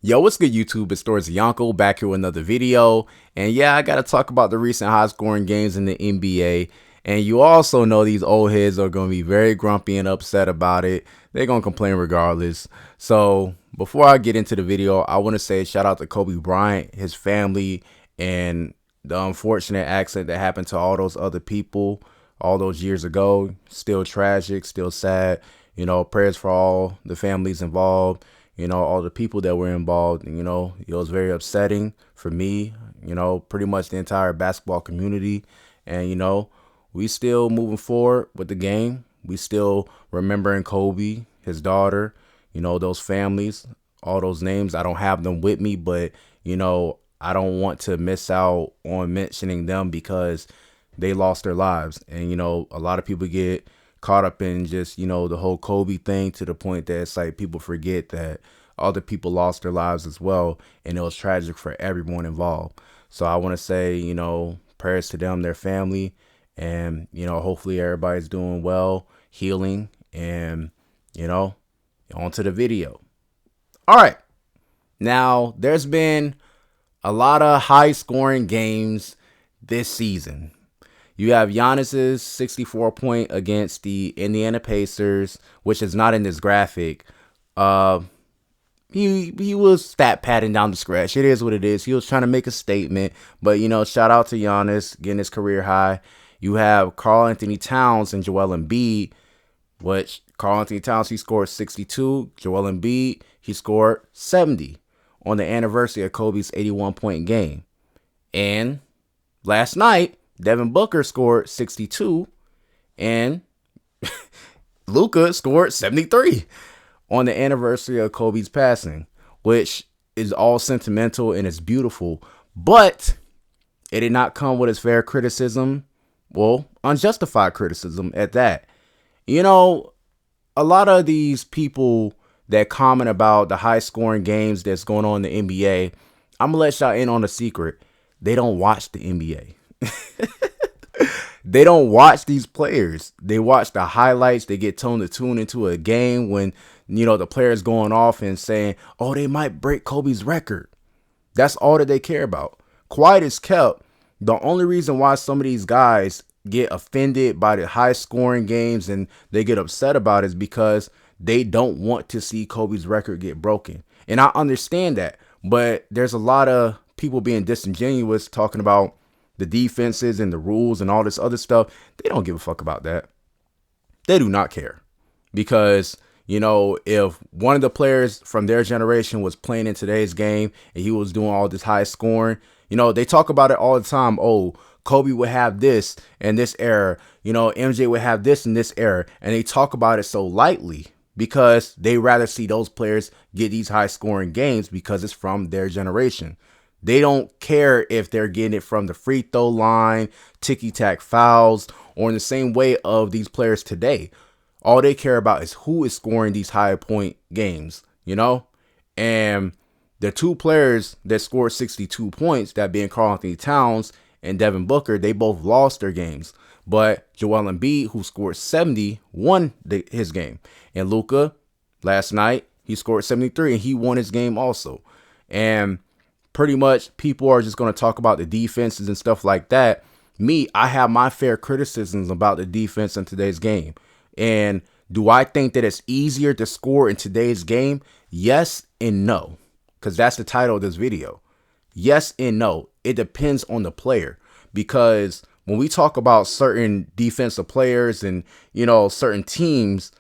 Yo, what's good, YouTube? It's Stories of Yonko back here with another video. And yeah, I gotta talk about the recent high scoring games in the NBA. And you also know these old heads are gonna be very grumpy and upset about it. They're gonna complain regardless. So before I get into the video, I wanna say shout out to Kobe Bryant, his family, and the unfortunate accident that happened to all those other people all those years ago. Still tragic, still sad. Prayers for all the families involved, all the people that were involved. It was very upsetting for me, pretty much the entire basketball community. And, we still moving forward with the game. We still remembering Kobe, his daughter, those families, all those names. I don't have them with me, but, I don't want to miss out on mentioning them because they lost their lives. And, a lot of people get caught up in just, the whole Kobe thing to the point that it's like people forget that other people lost their lives as well. And it was tragic for everyone involved. So I want to say, prayers to them, their family, and, hopefully everybody's doing well, healing, and, on to the video. All right. Now, there's been a lot of high scoring games this season. You have Giannis's 64-point against the Indiana Pacers, which is not in this graphic. He was stat padding down the stretch. It is what it is. He was trying to make a statement, but shout out to Giannis getting his career high. You have Karl-Anthony Towns and Joel Embiid, which Karl-Anthony Towns, he scored 62. Joel Embiid, he scored 70 on the anniversary of Kobe's 81-point game. And last night, Devin Booker scored 62 and Luka scored 73 on the anniversary of Kobe's passing, which is all sentimental and it's beautiful, but it did not come with its fair criticism. Well, unjustified criticism at that. A lot of these people that comment about the high scoring games that's going on in the NBA, I'm gonna let y'all in on a secret. They don't watch the NBA. They don't watch these players. They watch the highlights. They get to tune into a game when, the player's going off and saying, oh, they might break Kobe's record. That's all that they care about. Quiet is kept. The only reason why some of these guys get offended by the high scoring games and they get upset about it is because they don't want to see Kobe's record get broken. And I understand that. But there's a lot of people being disingenuous talking about the defenses and the rules and all this other stuff. They don't give a fuck about that. They do not care. Because, if one of the players from their generation was playing in today's game and he was doing all this high scoring, they talk about it all the time. Oh, Kobe would have this and this era. MJ would have this and this era. And they talk about it so lightly because they rather see those players get these high scoring games because it's from their generation. They don't care if they're getting it from the free throw line, ticky-tack fouls, or in the same way of these players today. All they care about is who is scoring these high point games, And the two players that scored 62 points, that being Karl-Anthony Towns and Devin Booker, they both lost their games. But Joel Embiid, who scored 70, won his game. And Luka, last night, he scored 73 and he won his game also. And pretty much people are just going to talk about the defenses and stuff like that. Me, I have my fair criticisms about the defense in today's game. And do I think that it's easier to score in today's game? Yes and no, because that's the title of this video. Yes and no. It depends on the player, because when we talk about certain defensive players and, certain teams,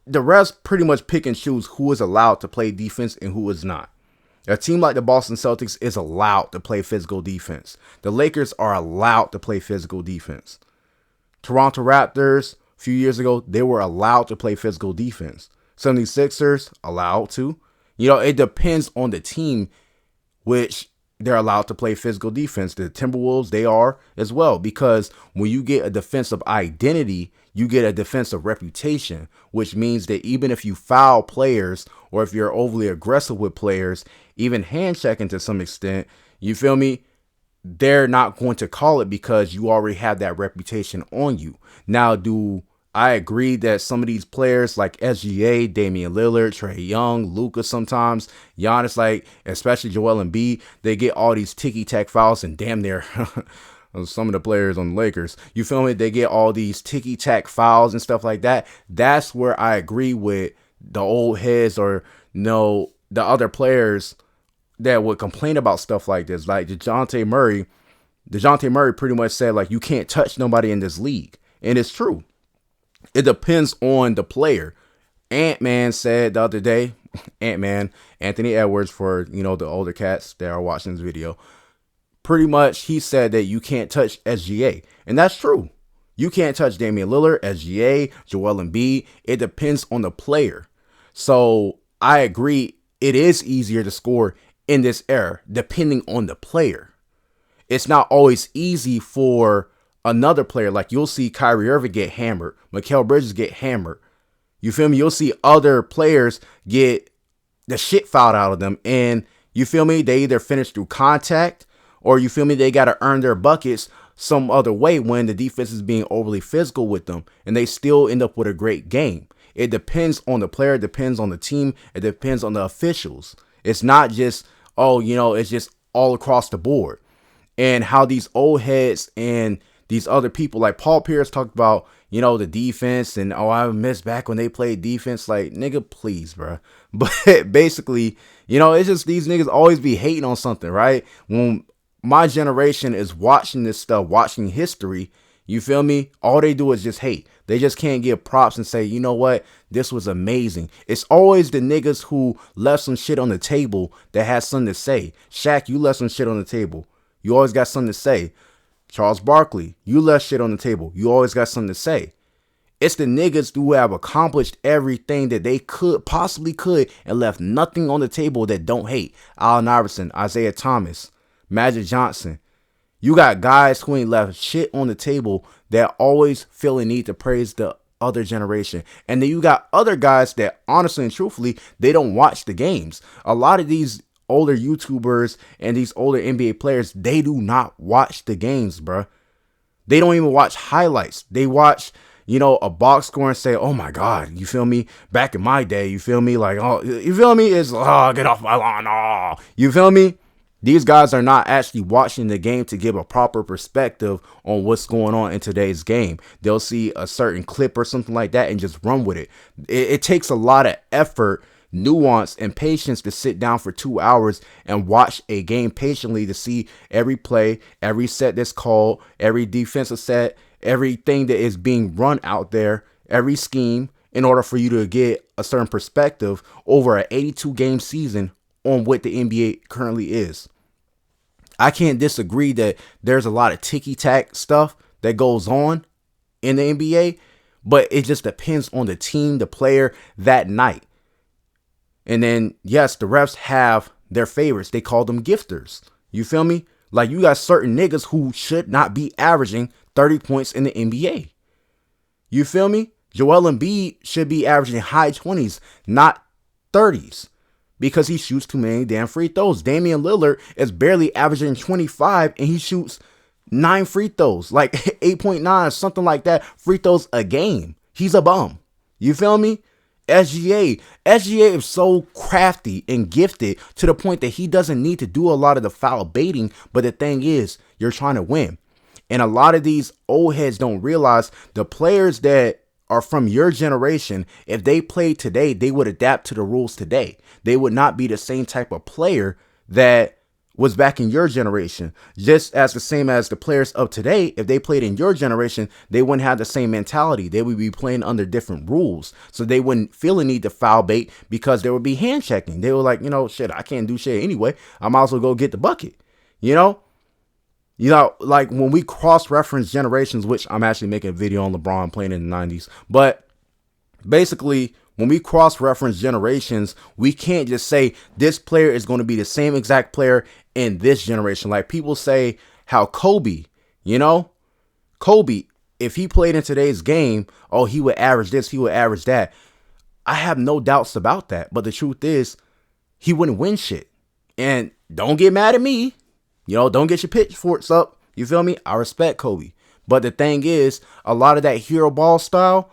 the refs pretty much pick and choose who is allowed to play defense and who is not. A team like the Boston Celtics is allowed to play physical defense. The Lakers are allowed to play physical defense. Toronto Raptors, a few years ago, they were allowed to play physical defense. 76ers, allowed to. It depends on the team which they're allowed to play physical defense. The Timberwolves, they are as well, because when you get a defensive identity, you get a defensive reputation, which means that even if you foul players or if you're overly aggressive with players, even hand checking to some extent, you feel me? They're not going to call it because you already have that reputation on you. Now, do I agree that some of these players like SGA, Damian Lillard, Trae Young, Luka sometimes, Giannis, like especially Joel Embiid, they get all these ticky-tack fouls and damn near some of the players on the Lakers. You feel me? They get all these ticky-tack fouls and stuff like that. That's where I agree with the old heads or no the other players that would complain about stuff like this. Like DeJounte Murray pretty much said like you can't touch nobody in this league. And it's true. It depends on the player. Ant-Man said the other day, Ant-Man, Anthony Edwards for, the older cats that are watching this video. Pretty much he said that you can't touch SGA. And that's true. You can't touch Damian Lillard, SGA, Joel Embiid. It depends on the player. So I agree. It is easier to score in this era, depending on the player. It's not always easy for another player. Like you'll see Kyrie Irving get hammered. Mikal Bridges get hammered. You feel me? You'll see other players get the shit fouled out of them. And you feel me? They either finish through contact or you feel me? They got to earn their buckets some other way when the defense is being overly physical with them. And they still end up with a great game. It depends on the player. It depends on the team. It depends on the officials. It's not just, it's just all across the board. And how these old heads and these other people like Paul Pierce talked about, the defense and, I miss back when they played defense. Like, nigga, please, bro. But basically, it's just these niggas always be hating on something, right? When my generation is watching this stuff, watching history, you feel me? All they do is just hate. They just can't give props and say, you know what? This was amazing. It's always the niggas who left some shit on the table that has something to say. Shaq, you left some shit on the table. You always got something to say. Charles Barkley, you left shit on the table. You always got something to say. It's the niggas who have accomplished everything that they possibly could and left nothing on the table that don't hate. Allen Iverson, Isaiah Thomas, Magic Johnson. You got guys who ain't left shit on the table that always feel a need to praise the other generation. And then you got other guys that honestly and truthfully, they don't watch the games. A lot of these older YouTubers and these older NBA players, they do not watch the games, bruh. They don't even watch highlights. They watch, a box score and say, oh my God, you feel me? Back in my day, you feel me? Like, oh, you feel me? It's, get off my lawn. Oh, you feel me? These guys are not actually watching the game to give a proper perspective on what's going on in today's game. They'll see a certain clip or something like that and just run with it. It takes a lot of effort, nuance, and patience to sit down for 2 hours and watch a game patiently to see every play, every set that's called, every defensive set, everything that is being run out there, every scheme, in order for you to get a certain perspective over an 82 game season on what the NBA currently is. I can't disagree that there's a lot of ticky-tack stuff that goes on in the NBA, but it just depends on the team, the player that night. And then, yes, the refs have their favorites. They call them gifters. You feel me? Like, you got certain niggas who should not be averaging 30 points in the NBA. You feel me? Joel Embiid should be averaging high 20s, not 30s. Because he shoots too many damn free throws. Damian Lillard is barely averaging 25 and he shoots 9 free throws. Like 8.9, something like that, free throws a game. He's a bum. You feel me? SGA is so crafty and gifted to the point that he doesn't need to do a lot of the foul baiting. But the thing is, you're trying to win. And a lot of these old heads don't realize the players that are from your generation, if they played today, they would adapt to the rules today. They would not be the same type of player that was back in your generation. Just as the same as the players of today, if they played in your generation, they wouldn't have the same mentality. They would be playing under different rules. So they wouldn't feel a need to foul bait because there would be hand checking. They were like, shit, I can't do shit anyway. I might as well go get the bucket. Like when we cross-reference generations, which I'm actually making a video on LeBron playing in the 90s. But basically, when we cross-reference generations, we can't just say this player is going to be the same exact player in this generation. Like people say how Kobe, if he played in today's game, he would average this, he would average that. I have no doubts about that. But the truth is, he wouldn't win shit. And don't get mad at me. Don't get your pitchforks up. You feel me? I respect Kobe. But the thing is, a lot of that hero ball style,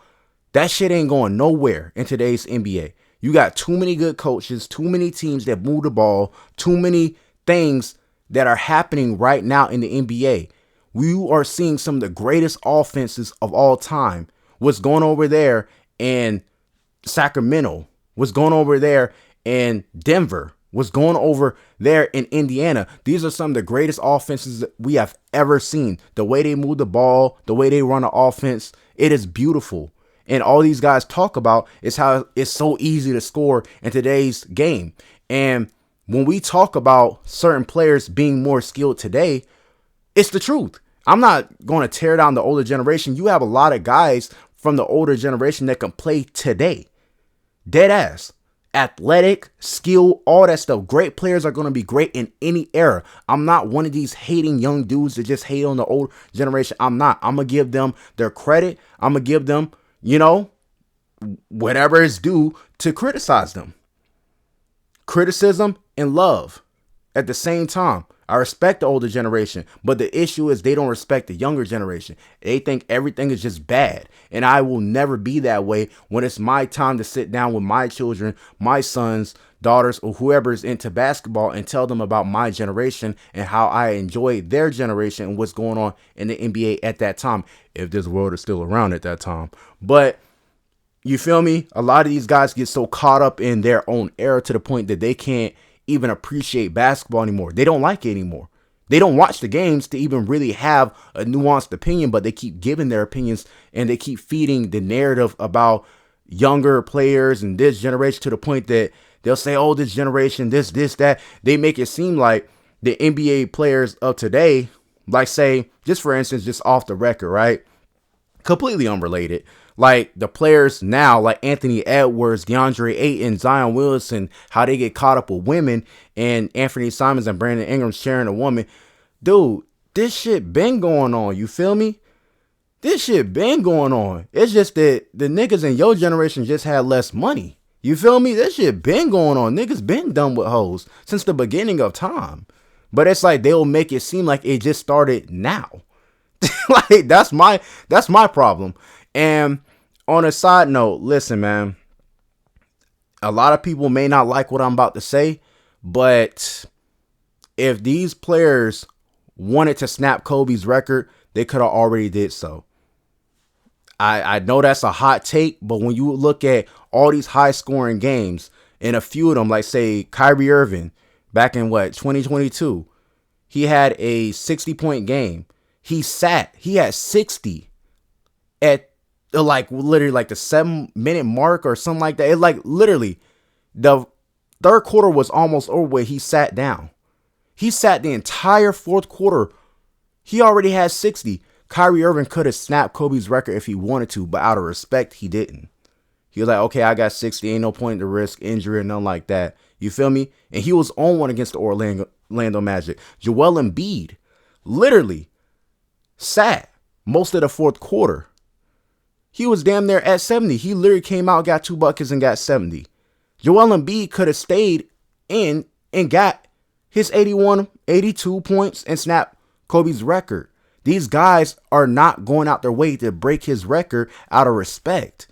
That shit ain't going nowhere in today's NBA. You got too many good coaches, too many teams that move the ball, too many things that are happening right now in the NBA. We are seeing some of the greatest offenses of all time. What's going over there in Sacramento? What's going over there in Denver? What's going over there in Indiana? These are some of the greatest offenses that we have ever seen. The way they move the ball, the way they run the offense, it is beautiful. And all these guys talk about is how it's so easy to score in today's game. And when we talk about certain players being more skilled today, it's the truth. I'm not going to tear down the older generation. You have a lot of guys from the older generation that can play today. Dead ass. Athletic, skill, all that stuff. Great players are going to be great in any era. I'm not one of these hating young dudes that just hate on the old generation. I'm not. I'm going to give them their credit. I'm going to give them, whatever is due to criticize them. Criticism and love at the same time. I respect the older generation, but the issue is they don't respect the younger generation. They think everything is just bad. And I will never be that way when it's my time to sit down with my children, my sons, daughters, or whoever is into basketball and tell them about my generation and how I enjoy their generation and what's going on in the NBA at that time, if this world is still around at that time. But you feel me? A lot of these guys get so caught up in their own era to the point that they can't even appreciate basketball anymore. They don't like it anymore. They don't watch the games to even really have a nuanced opinion, but they keep giving their opinions and they keep feeding the narrative about younger players and this generation to the point that they'll say, oh, this generation, this, that. They make it seem like the NBA players of today, like say, just for instance, just off the record, right? Completely unrelated. Like the players now, like Anthony Edwards, DeAndre Ayton, Zion Williamson, how they get caught up with women, and Anthony Simons and Brandon Ingram sharing a woman. Dude, this shit been going on. You feel me? This shit been going on. It's just that the niggas in your generation just had less money. You feel me? This shit been going on. Niggas been done with hoes since the beginning of time. But it's like they'll make it seem like it just started now. Like that's my problem. And on a side note, listen, man, a lot of people may not like what I'm about to say, but if these players wanted to snap Kobe's record, they could have already did so. I know that's a hot take, but when you look at all these high scoring games and a few of them, like say Kyrie Irving back in 2022, he had a 60-point game. He had 60 at literally like the 7-minute mark or something like that. It like literally the third quarter was almost over where he sat down. He sat the entire fourth quarter. He already had 60. Kyrie Irving could have snapped Kobe's record if he wanted to, but out of respect, he didn't. He was like, okay, I got 60. Ain't no point to risk injury or nothing like that. You feel me? And he was on one against the Orlando Magic. Joel Embiid literally sat most of the fourth quarter. He was damn near at 70. He literally came out, got 2 buckets, and got 70. Joel Embiid could have stayed in and got his 81, 82 points and snapped Kobe's record. These guys are not going out their way to break his record out of respect.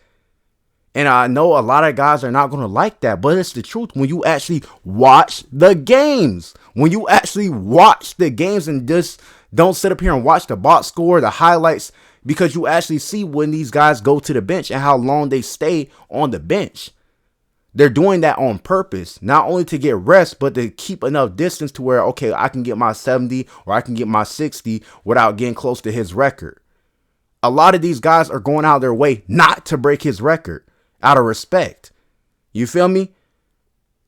And I know a lot of guys are not going to like that, but it's the truth when you actually watch the games. When you actually watch the games and just don't sit up here and watch the box score, the highlights, because you actually see when these guys go to the bench and how long they stay on the bench. They're doing that on purpose, not only to get rest, but to keep enough distance to where, okay, I can get my 70 or I can get my 60 without getting close to his record. A lot of these guys are going out of their way not to break his record out of respect. You feel me?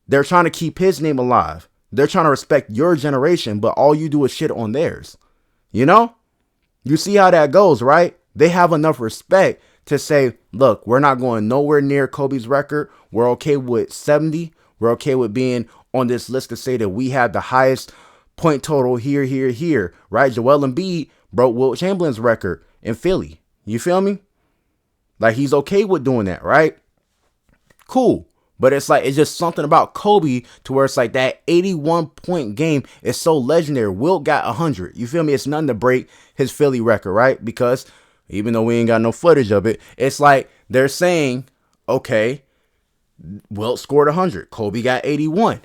They're trying to keep his name alive. They're trying to respect your generation, but all you do is shit on theirs. You know? You see how that goes, right? They have enough respect to say, look, we're not going nowhere near Kobe's record. We're okay with 70. We're okay with being on this list to say that we have the highest point total here, right? Joel Embiid broke Wilt Chamberlain's record in Philly. You feel me? Like he's okay with doing that, right? Cool. But it's like, it's just something about Kobe to where it's like that 81-point game is so legendary. Wilt got 100. You feel me? It's nothing to break his Philly record, right? Because even though we ain't got no footage of it, it's like They're saying, okay, Wilt scored 100. Kobe got 81.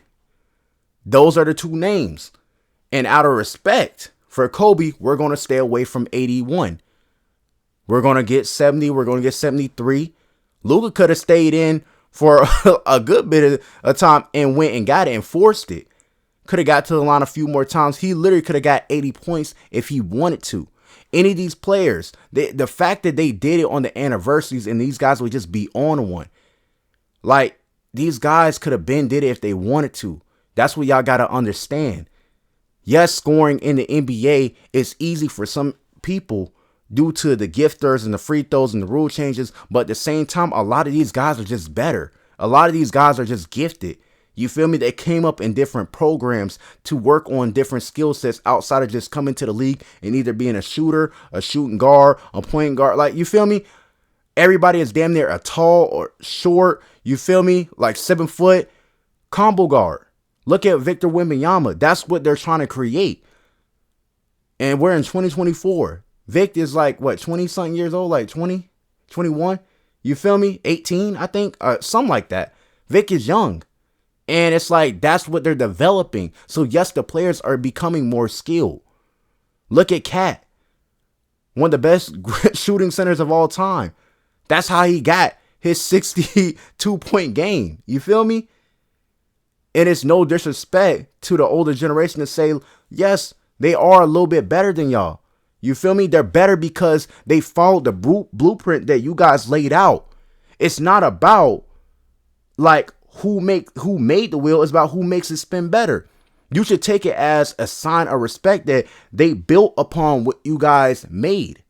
Those are the two names. And out of respect for Kobe, we're going to stay away from 81. We're going to get 70. We're going to get 73. Luka could have stayed in for a good bit of time and went and got it and forced it. Could have got to the line a few more times. He literally could have got 80 points if he wanted to. Any of these players, the fact that they did it on the anniversaries and these guys would just be on one. Like, these guys could have been did it if they wanted to. That's what y'all got to understand. Yes, scoring in the NBA is easy for some people due to the gifters and the free throws and the rule changes. But at the same time, a lot of these guys are just better. A lot of these guys are just gifted. You feel me? They came up in different programs to work on different skill sets outside of just coming to the league and either being a shooter, a shooting guard, a point guard. Like, you feel me? Everybody is damn near a tall or short, you feel me? Like 7 foot combo guard. Look at Victor Wembanyama. That's what they're trying to create. And we're in 2024. Vic is like, what, 20-something years old? Like 20, 21? You feel me? 18, I think. Something like that. Vic is young. And it's like, that's what they're developing. So, yes, the players are becoming more skilled. Look at Cat. One of the best shooting centers of all time. That's how he got his 62-point game. You feel me? And it's no disrespect to the older generation to say, yes, they are a little bit better than y'all. You feel me? They're better because they followed the blueprint that you guys laid out. It's not about like who made the wheel. It's about who makes it spin better. You should take it as a sign of respect that they built upon what you guys made.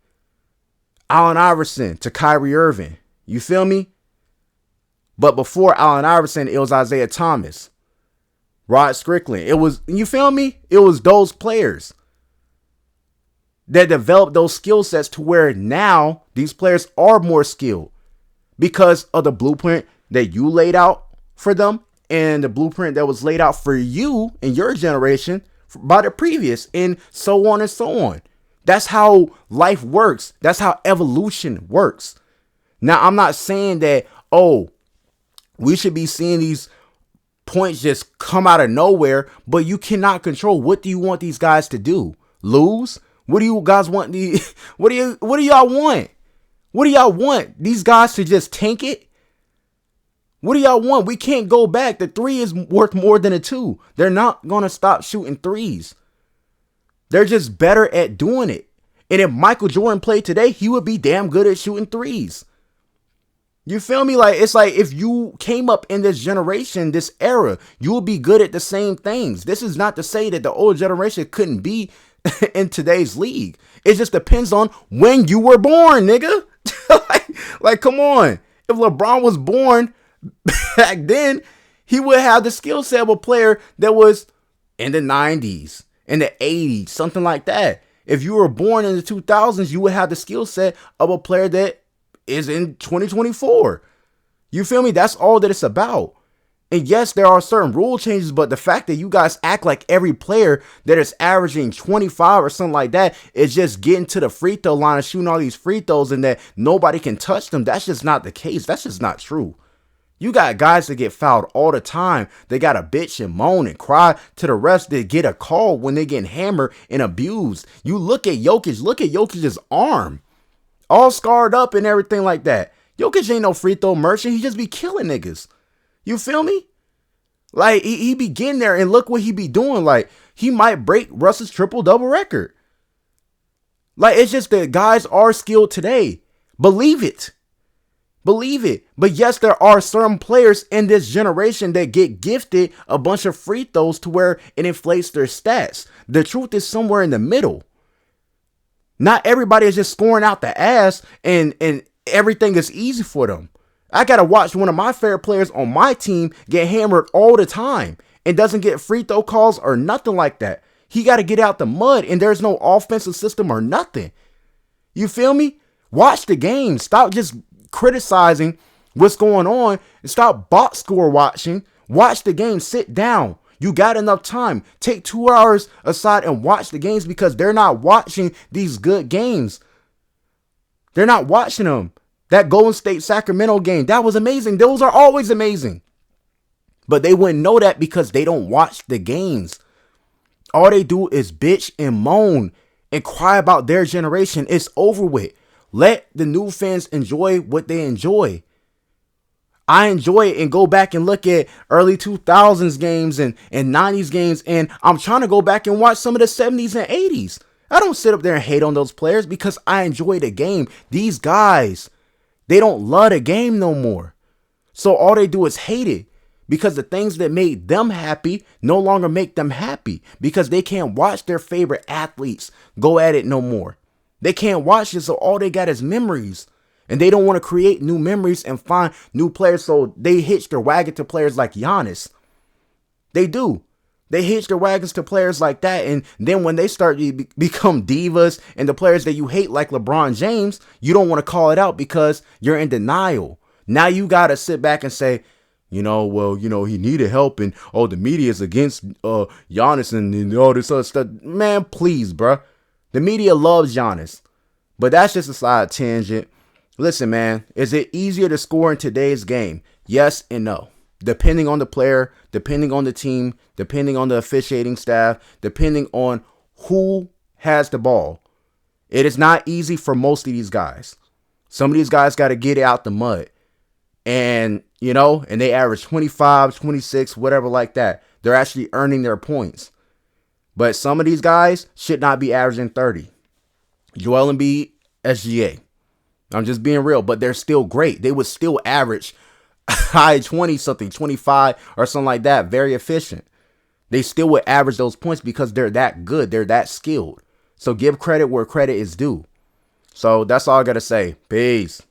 Allen Iverson to Kyrie Irving. You feel me? But before Allen Iverson, it was Isaiah Thomas. Rod Strickland. It was, you feel me? It was those players that developed those skill sets to where now these players are more skilled because of the blueprint that you laid out for them and the blueprint that was laid out for you and your generation by the previous and so on and so on. That's how life works. That's how evolution works. Now, I'm not saying that, oh, we should be seeing these points just come out of nowhere, but you cannot control. What do you want these guys to do? Lose? What do you guys want? What do y'all want? What do y'all want? These guys to just tank it? What do y'all want? We can't go back. The 3 is worth more than a 2. They're not going to stop shooting 3s. They're just better at doing it. And if Michael Jordan played today, he would be damn good at shooting 3s. You feel me? Like, it's like if you came up in this generation, this era, you will be good at the same things. This is not to say that the old generation couldn't be in today's league. It just depends on when you were born, nigga. like, come on. If LeBron was born back then, he would have the skill set of a player that was in the 90s, in the 80s, something like that. If you were born in the 2000s, you would have the skill set of a player that is in 2024. You feel me? That's all that it's about. And yes, there are certain rule changes, but the fact that you guys act like every player that is averaging 25 or something like that is just getting to the free throw line and shooting all these free throws and that nobody can touch them, that's just not the case. That's just not true. You got guys that get fouled all the time. They got to bitch and moan and cry to the refs that get a call when they get hammered and abused. You look at Jokic's arm. All scarred up and everything like that. Jokic ain't no free throw merchant. He just be killing niggas. You feel me? Like, he be getting there and look what he be doing. Like, he might break Russell's triple-double record. Like, it's just that guys are skilled today. Believe it. Believe it. But yes, there are certain players in this generation that get gifted a bunch of free throws to where it inflates their stats. The truth is somewhere in the middle. Not everybody is just scoring out the ass and everything is easy for them. I got to watch one of my favorite players on my team get hammered all the time and doesn't get free throw calls or nothing like that. He got to get out the mud and there's no offensive system or nothing. You feel me? Watch the game. Stop just criticizing what's going on and stop box score watching. Watch the game. Sit down. You got enough time. Take 2 hours aside and watch the games because they're not watching these good games. They're not watching them. That Golden State Sacramento game, that was amazing. Those are always amazing. But they wouldn't know that because they don't watch the games. All they do is bitch and moan and cry about their generation. It's over with. Let the new fans enjoy what they enjoy. I enjoy it and go back and look at early 2000s games and 90s games. And I'm trying to go back and watch some of the 70s and 80s. I don't sit up there and hate on those players because I enjoy the game. These guys, they don't love the game no more. So all they do is hate it because the things that made them happy no longer make them happy because they can't watch their favorite athletes go at it no more. They can't watch it, so all they got is memories. And they don't want to create new memories and find new players, so they hitch their wagon to players like Giannis. They do. They hitch their wagons to players like that, and then when they start to become divas and the players that you hate like LeBron James, you don't want to call it out because you're in denial. Now you got to sit back and say, he needed help, and the media is against Giannis and all this other stuff. Man, please, bruh. The media loves Giannis. But that's just a side tangent. Listen, man, is it easier to score in today's game? Yes and no. Depending on the player, depending on the team, depending on the officiating staff, depending on who has the ball. It is not easy for most of these guys. Some of these guys got to get it out the mud. And, and they average 25, 26, whatever like that. They're actually earning their points. But some of these guys should not be averaging 30. Joel Embiid, SGA. I'm just being real, but they're still great. They would still average high 20 something, 25 or something like that. Very efficient. They still would average those points because they're that good. They're that skilled. So give credit where credit is due. So that's all I got to say. Peace.